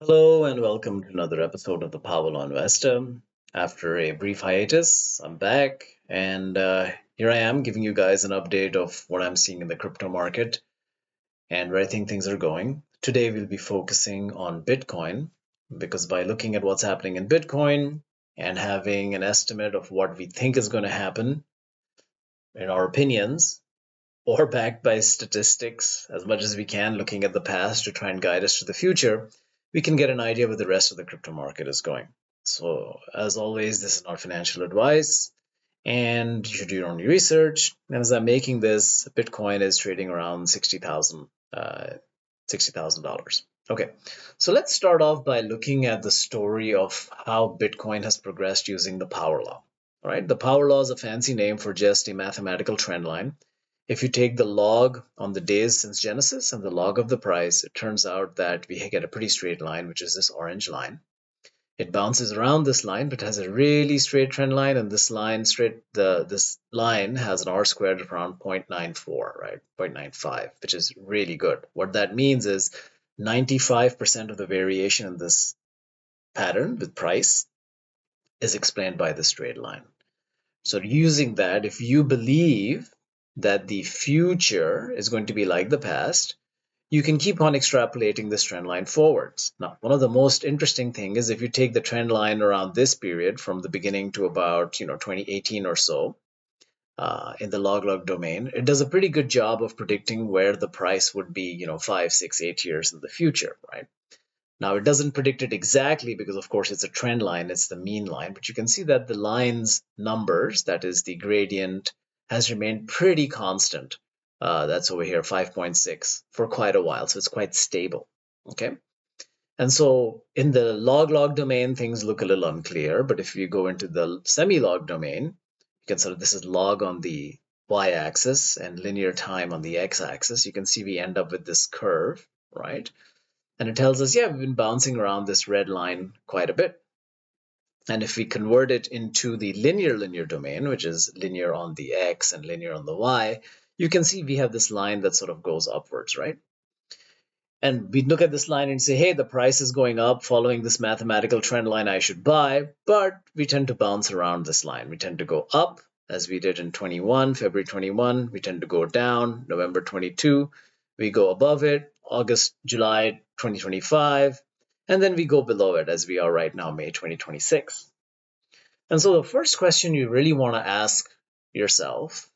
Hello and welcome to another episode of the Powerlaw Investor. After a brief hiatus, I'm back and here I am giving you guys an update of what I'm seeing in the crypto market and where I think things are going. Today we'll be focusing on Bitcoin because by looking at what's happening in Bitcoin and having an estimate of what we think is going to happen in our opinions, or backed by statistics as much as we can, looking at the past to try and guide us to the future, we can get an idea where the rest of the crypto market is going. So, as always, this is not financial advice, and you should do your own research. And as I'm making this, Bitcoin is trading around $60,000. Okay, so let's start off by looking at the story of how Bitcoin has progressed using the power law. All right, the power law is a fancy name for just a mathematical trend line. If you take the log on the days since Genesis and the log of the price, it turns out that we get a pretty straight line, which is this orange line. It bounces around this line, but has a really straight trend line, and this line this line has an R squared of around 0.94, right? 0.95, which is really good. What that means is 95% of the variation in this pattern with price is explained by the straight line. So using that, if you believe that the future is going to be like the past, you can keep on extrapolating this trend line forwards. Now, one of the most interesting things is if you take the trend line around this period from the beginning to about 2018 or so, in the log domain, it does a pretty good job of predicting where the price would be 5, 6, 8 years in the future, right? Now, it doesn't predict it exactly because, of course, it's a trend line, it's the mean line, but you can see that the line's numbers, that is the gradient, has remained pretty constant. That's over here, 5.6, for quite a while, so it's quite stable, okay? And so in the log domain, things look a little unclear, but if you go into the semi-log domain, you can this is log on the y-axis and linear time on the x-axis. You can see we end up with this curve, right? And it tells us, yeah, we've been bouncing around this red line quite a bit. And if we convert it into the linear domain, which is linear on the x and linear on the y, you can see we have this line that sort of goes upwards, right? And we look at this line and say, hey, the price is going up following this mathematical trend line, I should buy. But we tend to bounce around this line. We tend to go up, as we did in February 21. We tend to go down, November 22. We go above it, August, July 2025. And then we go below it, as we are right now, May 2026. And so the first question you really want to ask yourself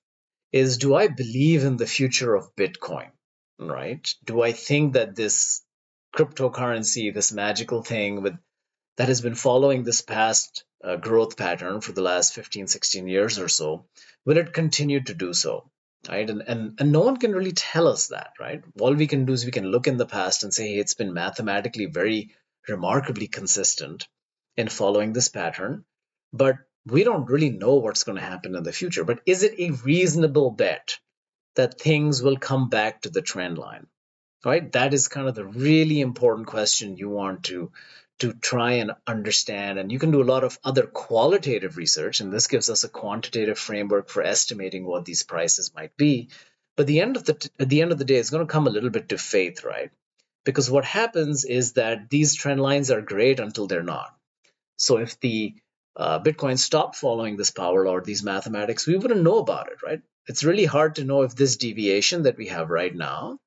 is, do I believe in the future of Bitcoin? Right? Do I think that this cryptocurrency, this magical thing that has been following this past growth pattern for the last 15, 16 years or so, will it continue to do so? Right? And no one can really tell us that, right? All we can do is we can look in the past and say, hey, it's been mathematically very remarkably consistent in following this pattern, but we don't really know what's going to happen in the future. But is it a reasonable bet that things will come back to the trend line, right? That is kind of the really important question you want to try and understand. And you can do a lot of other qualitative research, and this gives us a quantitative framework for estimating what these prices might be. But at the end of the day, it's going to come a little bit to faith, right? Because what happens is that these trend lines are great until they're not. So if the Bitcoin stopped following this power law or these mathematics, we wouldn't know about it, right? It's really hard to know if this deviation that we have right now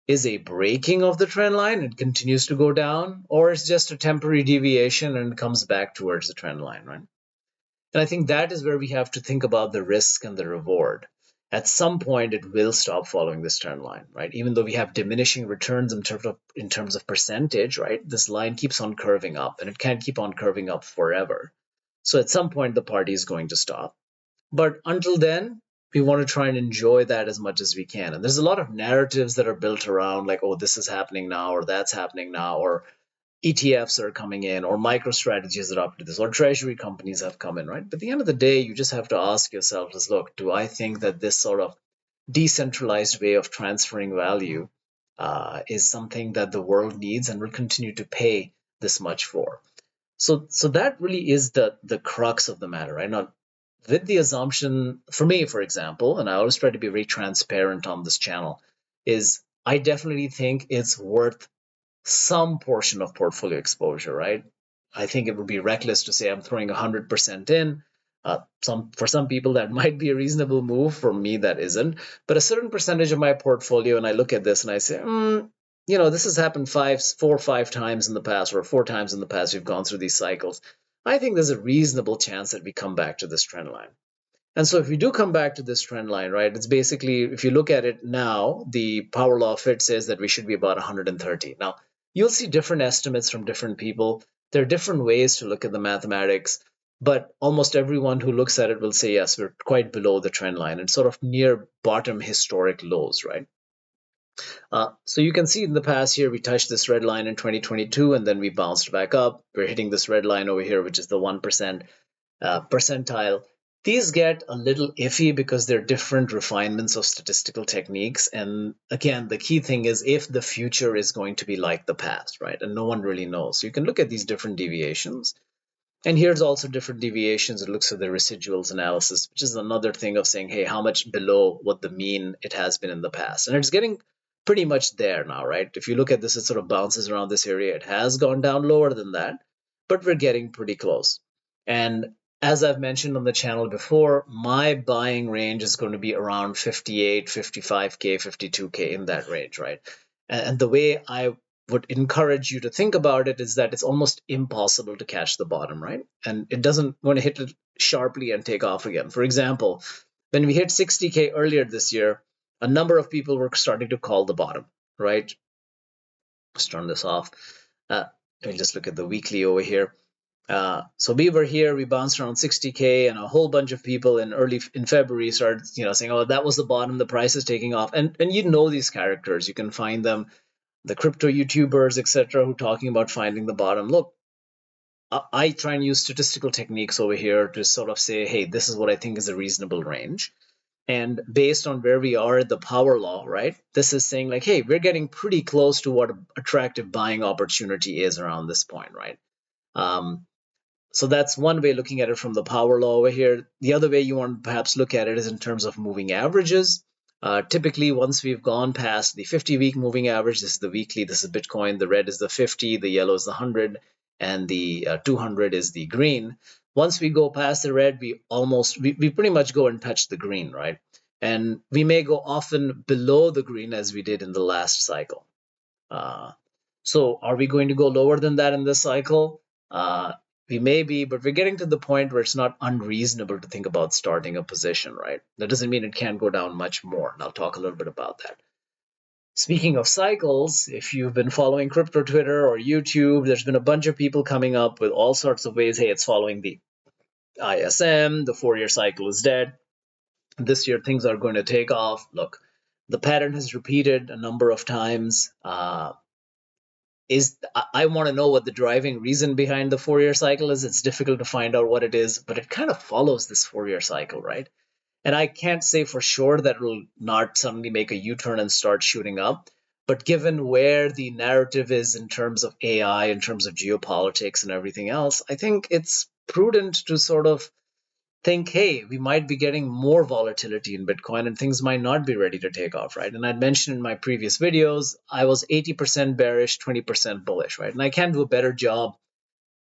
is a breaking of the trend line and continues to go down, or it's just a temporary deviation and comes back towards the trend line, right? And I think that is where we have to think about the risk and the reward. At some point, it will stop following this trend line, right? Even though we have diminishing returns in terms of percentage, right? This line keeps on curving up, and it can't keep on curving up forever. So at some point, the party is going to stop. But until then, we want to try and enjoy that as much as we can. And there's a lot of narratives that are built around like, oh, this is happening now, or that's happening now, or ETFs are coming in, or MicroStrategy are up to this, or treasury companies have come in, right? But at the end of the day, you just have to ask yourself is, look, do I think that this sort of decentralized way of transferring value is something that the world needs and will continue to pay this much for? So that really is the crux of the matter, right? Now, with the assumption, for me, for example, and I always try to be very transparent on this channel, is I definitely think it's worth some portion of portfolio exposure, right? I think it would be reckless to say I'm throwing 100% in. For some people that might be a reasonable move. For me, that isn't. But a certain percentage of my portfolio, and I look at this and I say, this has happened 4 or 5 times in the past, or 4 times in the past. We've gone through these cycles. I think there's a reasonable chance that we come back to this trend line. And so if we do come back to this trend line, right, it's basically, if you look at it now, the power law of fit says that we should be about 130. Now, you'll see different estimates from different people. There are different ways to look at the mathematics, but almost everyone who looks at it will say, yes, we're quite below the trend line and sort of near bottom historic lows, right? So you can see in the past here, we touched this red line in 2022, and then we bounced back up. We're hitting this red line over here, which is the 1% percentile. These get a little iffy because they're different refinements of statistical techniques. And again, the key thing is if the future is going to be like the past, right? And no one really knows. So you can look at these different deviations. And here's also different deviations. It looks at the residuals analysis, which is another thing of saying, hey, how much below what the mean it has been in the past? And it's getting pretty much there now, right? If you look at this, it sort of bounces around this area. It has gone down lower than that, but we're getting pretty close. And as I've mentioned on the channel before, my buying range is going to be around 58, 55K, 52K, in that range, right? And the way I would encourage you to think about it is that it's almost impossible to catch the bottom, right? And it doesn't want to hit it sharply and take off again. For example, when we hit 60K earlier this year, a number of people were starting to call the bottom, right? Let's turn this off. Let me just look at the weekly over here. So we were here, we bounced around 60K, and a whole bunch of people in February started, saying, oh, that was the bottom, the price is taking off. And you know these characters, you can find them, the crypto YouTubers, etc., who are talking about finding the bottom. Look, I try and use statistical techniques over here to sort of say, hey, this is what I think is a reasonable range. And based on where we are at the power law, right, this is saying like, hey, we're getting pretty close to what an attractive buying opportunity is around this point, right? So that's one way looking at it from the power law over here. The other way you want to perhaps look at it is in terms of moving averages. Typically, once we've gone past the 50-week moving average, this is the weekly, this is Bitcoin, the red is the 50, the yellow is the 100, and the 200 is the green. Once we go past the red, we pretty much go and touch the green, right? And we may go often below the green as we did in the last cycle. So are we going to go lower than that in this cycle? We may be, but we're getting to the point where it's not unreasonable to think about starting a position, right? That doesn't mean it can't go down much more, and I'll talk a little bit about that. Speaking of cycles, if you've been following crypto Twitter or YouTube, there's been a bunch of people coming up with all sorts of ways. Hey, it's following the ISM, the 4-year cycle is dead. This year, things are going to take off. Look, the pattern has repeated a number of times. I want to know what the driving reason behind the 4-year cycle is. It's difficult to find out what it is, but it kind of follows this 4-year cycle, right? And I can't say for sure that it will not suddenly make a U-turn and start shooting up. But given where the narrative is in terms of AI, in terms of geopolitics and everything else, I think it's prudent to sort of think, hey, we might be getting more volatility in Bitcoin and things might not be ready to take off, right? And I'd mentioned in my previous videos, I was 80% bearish, 20% bullish, right? And I can do a better job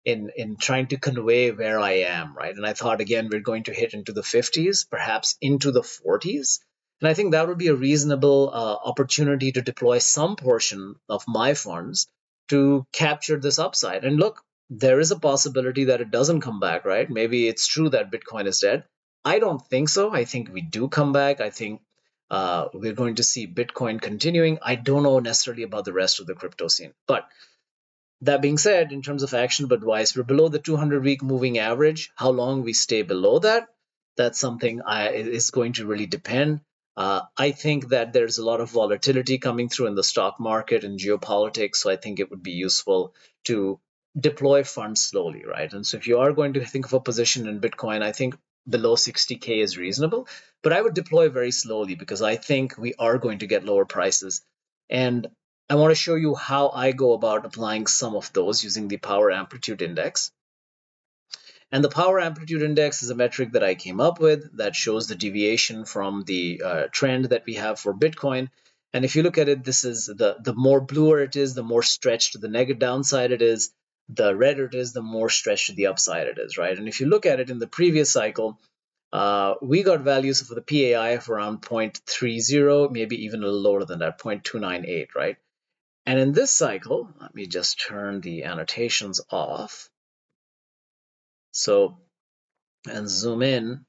in trying to convey where I am, right? And I thought, again, we're going to hit into the 50s, perhaps into the 40s. And I think that would be a reasonable opportunity to deploy some portion of my funds to capture this upside. And look, there is a possibility that it doesn't come back, right? Maybe it's true that Bitcoin is dead. I don't think so. I think we do come back. I think we're going to see Bitcoin continuing. I don't know necessarily about the rest of the crypto scene. But that being said, in terms of actionable advice, we're below the 200-week moving average. How long we stay below that, that's something is going to really depend. I think that there's a lot of volatility coming through in the stock market and geopolitics, so I think it would be useful to deploy funds slowly, right? And so if you are going to think of a position in Bitcoin, I think below 60K is reasonable, but I would deploy very slowly because I think we are going to get lower prices. And I want to show you how I go about applying some of those using the Power Amplitude Index. And the Power Amplitude Index is a metric that I came up with that shows the deviation from the trend that we have for Bitcoin. And if you look at it, this is the more bluer it is, the more stretched to the negative downside it is. The redder it is, the more stretched to the upside it is, right? And if you look at it in the previous cycle, we got values for the PAI of around 0.30, maybe even a little lower than that, 0.298, right? And in this cycle, let me just turn the annotations off. So, and zoom in.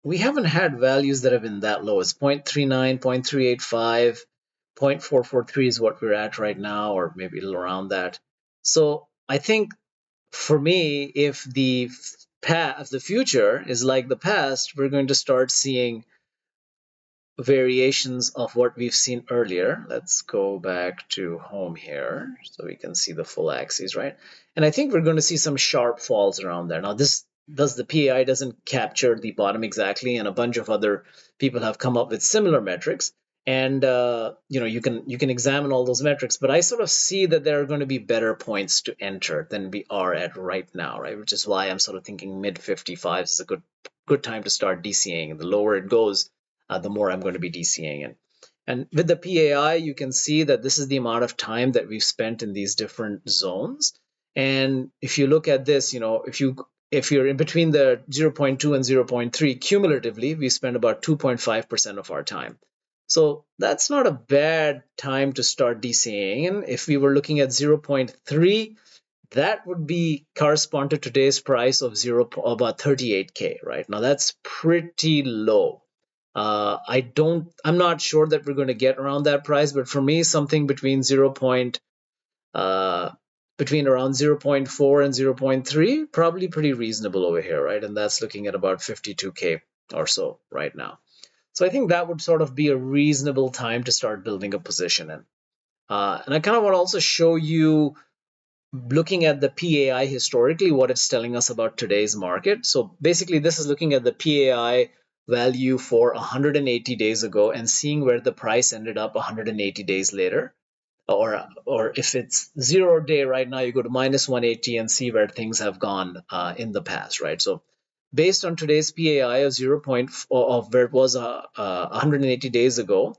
We haven't had values that have been that low. It's 0.39, 0.385, 0.443 is what we're at right now, or maybe a little around that. So I think for me, if the future is like the past, we're going to start seeing variations of what we've seen earlier. Let's go back to home here so we can see the full axis, right? And I think we're going to see some sharp falls around there. Now, the PAI doesn't capture the bottom exactly, and a bunch of other people have come up with similar metrics. And you can examine all those metrics, but I sort of see that there are going to be better points to enter than we are at right now, right? Which is why I'm sort of thinking mid 55s is a good time to start DCAing. The lower it goes, the more I'm going to be DCAing in. And with the PAI, you can see that this is the amount of time that we've spent in these different zones. And if you look at this, if you're in between the 0.2 and 0.3, cumulatively, we spend about 2.5% of our time. So that's not a bad time to start DCAing. And if we were looking at 0.3, that would be correspond to today's price of about 38K, right? Now that's pretty low. I'm not sure that we're going to get around that price, but for me, something between between around 0.4 and 0.3, probably pretty reasonable over here, right? And that's looking at about 52K or so right now. So I think that would sort of be a reasonable time to start building a position in. And I kind of want to also show you, looking at the PAI historically, what it's telling us about today's market. So basically, this is looking at the PAI value for 180 days ago and seeing where the price ended up 180 days later. Or if it's 0 day right now, you go to minus 180 and see where things have gone in the past, right? So based on today's PAI of 0. Of where it was 180 days ago,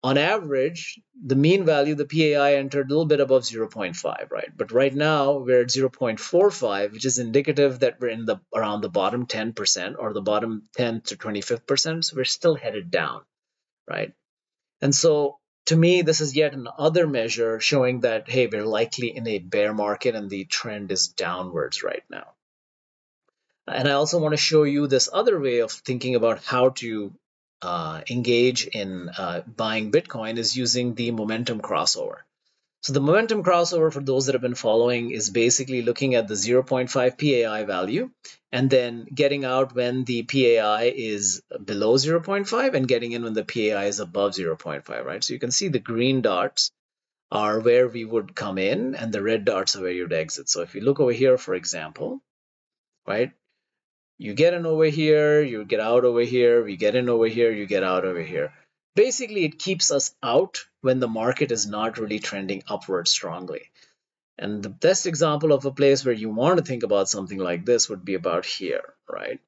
on average, the mean value, the PAI entered a little bit above 0.5, right? But right now we're at 0.45, which is indicative that we're in around the bottom 10% or the bottom 10 to 25th percent. So we're still headed down, right? And so to me, this is yet another measure showing that, hey, we're likely in a bear market and the trend is downwards right now. And I also want to show you this other way of thinking about how to engage in buying Bitcoin is using the momentum crossover. So the momentum crossover, for those that have been following, is basically looking at the 0.5 PAI value and then getting out when the PAI is below 0.5 and getting in when the PAI is above 0.5, right? So you can see the green dots are where we would come in and the red dots are where you'd exit. So if you look over here, for example, right? You get in over here, you get out over here, you get in over here, you get out over here. Basically, it keeps us out when the market is not really trending upward strongly. And the best example of a place where you want to think about something like this would be about here, right?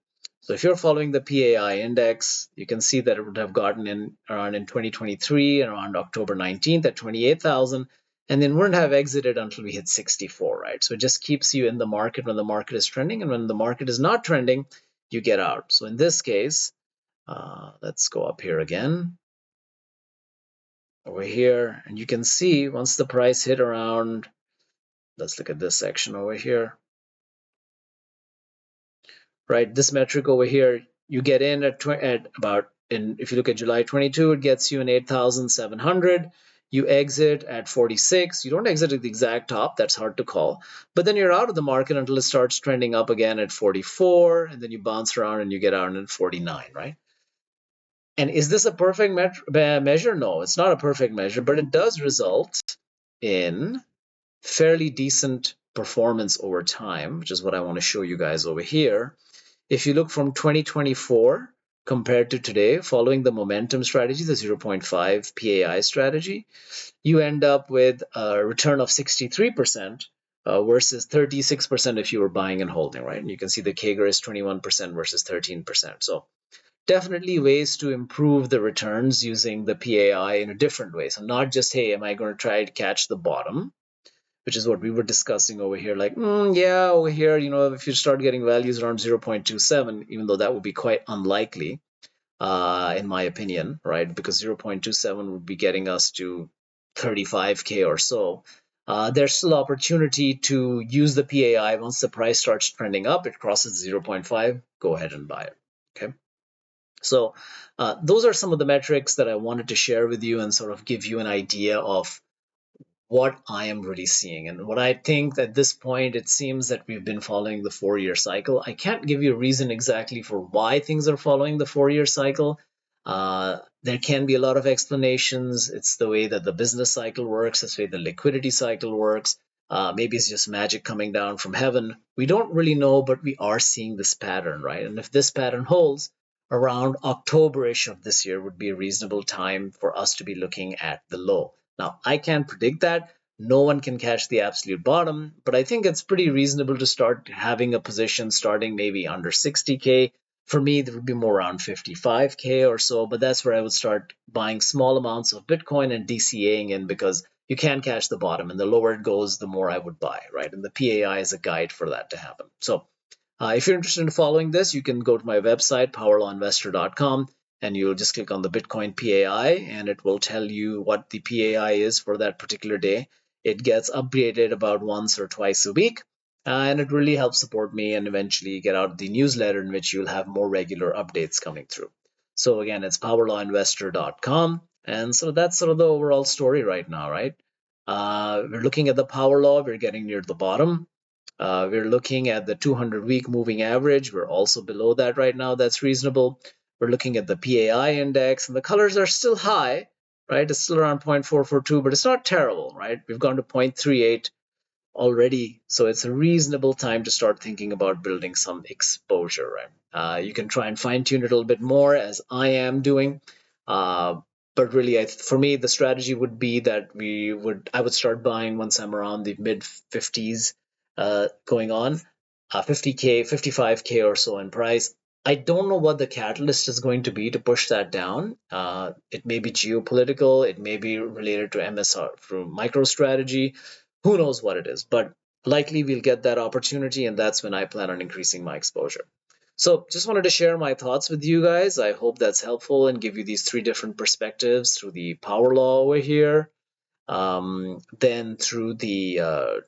So if you're following the PAI index, you can see that it would have gotten in around in 2023, around October 19th at 28,000, and then wouldn't have exited until we hit 64, right? So it just keeps you in the market when the market is trending, and when the market is not trending, you get out. So in this case, let's go up here again, over here, and you can see once the price hit around, let's look at this section over here, right? This metric over here, you get in at about, and if you look at July 22, it gets you in 8,700. You exit at 46. You don't exit at the exact top. That's hard to call. But then you're out of the market until it starts trending up again at 44, and then you bounce around and you get out at 49, right? And is this a perfect measure? No, it's not a perfect measure, but it does result in fairly decent performance over time, which is what I want to show you guys over here. If you look from 2024 compared to today, following the momentum strategy, the 0.5 PAI strategy, you end up with a return of 63% versus 36% if you were buying and holding, right? And you can see the CAGR is 21% versus 13%. So definitely ways to improve the returns using the PAI in a different way. So not just, hey, am I going to try to catch the bottom, which is what we were discussing over here. Like, yeah, over here, if you start getting values around 0.27, even though that would be quite unlikely, in my opinion, right? Because 0.27 would be getting us to 35K or so. There's still opportunity to use the PAI. Once the price starts trending up, it crosses 0.5, go ahead and buy it. Okay. So those are some of the metrics that I wanted to share with you and sort of give you an idea of what I am really seeing. And what I think at this point, it seems that we've been following the 4-year cycle. I can't give you a reason exactly for why things are following the 4-year cycle. There can be a lot of explanations. It's the way that the business cycle works, it's the way the liquidity cycle works. Maybe it's just magic coming down from heaven. We don't really know, but we are seeing this pattern, right? And if this pattern holds, around October-ish of this year would be a reasonable time for us to be looking at the low. Now, I can't predict that. No one can catch the absolute bottom, but I think it's pretty reasonable to start having a position starting maybe under 60K. For me, there would be more around 55K or so, but that's where I would start buying small amounts of Bitcoin and DCAing in, because you can catch the bottom, and the lower it goes, the more I would buy, right? And the PAI is a guide for that to happen. So if you're interested in following this, you can go to my website, powerlawinvestor.com, and you'll just click on the Bitcoin PAI, and it will tell you what the PAI is for that particular day. It gets updated about once or twice a week, and it really helps support me and eventually get out the newsletter in which you'll have more regular updates coming through. So again, it's powerlawinvestor.com, and so that's sort of the overall story right now, right? We're looking at the power law. We're getting near the bottom. We're looking at the 200-week moving average. We're also below that right now. That's reasonable. We're looking at the PAI index, and the colors are still high, right? It's still around 0.442, but it's not terrible, right? We've gone to 0.38 already, so it's a reasonable time to start thinking about building some exposure, right? You can try and fine tune it a little bit more, as I am doing. But really, for me, the strategy would be that I would start buying once I'm around the mid 50s, going on, 50K, 55K or so in price. I don't know what the catalyst is going to be to push that down. It may be geopolitical, it may be related to MSR through MicroStrategy. Who knows what it is, but likely we'll get that opportunity, and that's when I plan on increasing my exposure. So just wanted to share my thoughts with you guys. I hope that's helpful and give you these 3 different perspectives through the power law over here, then through the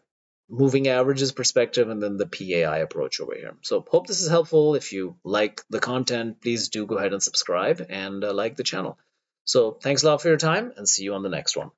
moving averages perspective, and then the PAI approach over here. So hope this is helpful. If you like the content, please do go ahead and subscribe and like the channel. So thanks a lot for your time, and see you on the next one.